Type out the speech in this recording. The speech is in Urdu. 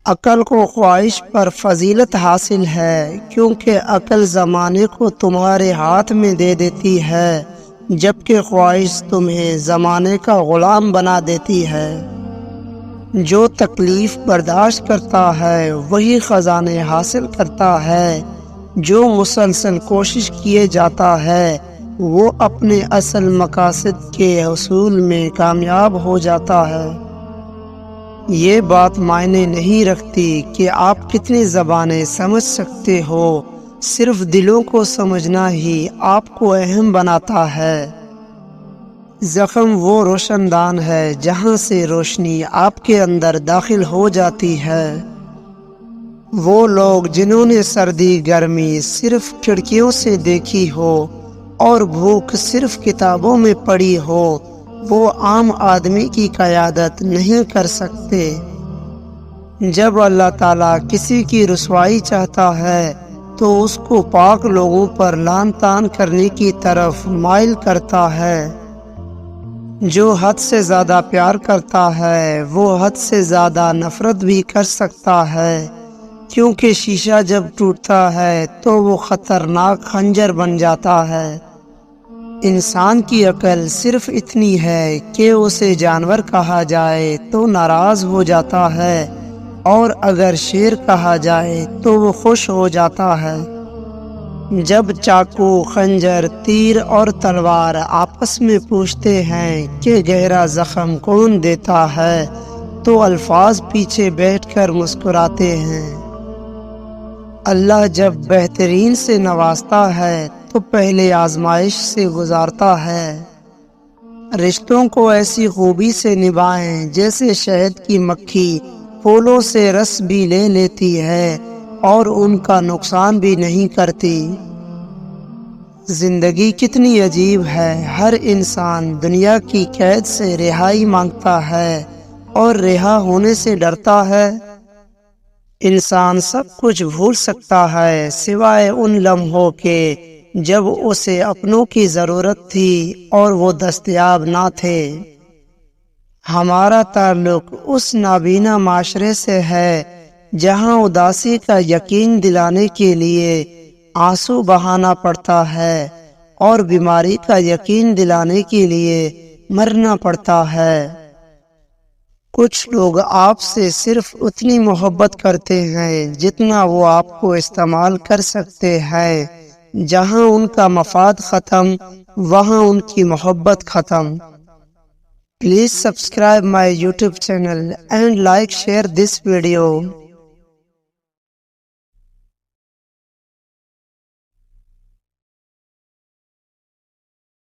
عقل کو خواہش پر فضیلت حاصل ہے، کیونکہ عقل زمانے کو تمہارے ہاتھ میں دے دیتی ہے، جبکہ خواہش تمہیں زمانے کا غلام بنا دیتی ہے۔ جو تکلیف برداشت کرتا ہے وہی خزانے حاصل کرتا ہے، جو مسلسل کوشش کیے جاتا ہے وہ اپنے اصل مقاصد کے حصول میں کامیاب ہو جاتا ہے۔ یہ بات معنی نہیں رکھتی کہ آپ کتنی زبانیں سمجھ سکتے ہو، صرف دلوں کو سمجھنا ہی آپ کو اہم بناتا ہے۔ زخم وہ روشن دان ہے جہاں سے روشنی آپ کے اندر داخل ہو جاتی ہے۔ وہ لوگ جنہوں نے سردی گرمی صرف کھڑکیوں سے دیکھی ہو اور بھوک صرف کتابوں میں پڑھی ہو، وہ عام آدمی کی قیادت نہیں کر سکتے۔ جب اللہ تعالیٰ کسی کی رسوائی چاہتا ہے تو اس کو پاک لوگوں پر لعن طعن کرنے کی طرف مائل کرتا ہے۔ جو حد سے زیادہ پیار کرتا ہے وہ حد سے زیادہ نفرت بھی کر سکتا ہے، کیونکہ شیشہ جب ٹوٹتا ہے تو وہ خطرناک خنجر بن جاتا ہے۔ انسان کی عقل صرف اتنی ہے کہ اسے جانور کہا جائے تو ناراض ہو جاتا ہے، اور اگر شیر کہا جائے تو وہ خوش ہو جاتا ہے۔ جب چاقو، خنجر، تیر اور تلوار آپس میں پوچھتے ہیں کہ گہرا زخم کون دیتا ہے تو الفاظ پیچھے بیٹھ کر مسکراتے ہیں۔ اللہ جب بہترین سے نوازتا ہے تو پہلے آزمائش سے گزارتا ہے۔ رشتوں کو ایسی خوبی سے نبھائیں جیسے شہد کی مکھی پھولوں سے رس بھی لے لیتی ہے اور ان کا نقصان بھی نہیں کرتی۔ زندگی کتنی عجیب ہے، ہر انسان دنیا کی قید سے رہائی مانگتا ہے اور رہا ہونے سے ڈرتا ہے۔ انسان سب کچھ بھول سکتا ہے سوائے ان لمحوں کے جب اسے اپنوں کی ضرورت تھی اور وہ دستیاب نہ تھے۔ ہمارا تعلق اس نابینا معاشرے سے ہے جہاں اداسی کا یقین دلانے کے لیے آنسو بہانا پڑتا ہے اور بیماری کا یقین دلانے کے لیے مرنا پڑتا ہے۔ کچھ لوگ آپ سے صرف اتنی محبت کرتے ہیں جتنا وہ آپ کو استعمال کر سکتے ہیں۔ جہاں ان کا مفاد ختم، وہاں ان کی محبت ختم۔ Please subscribe my YouTube channel and like share this video.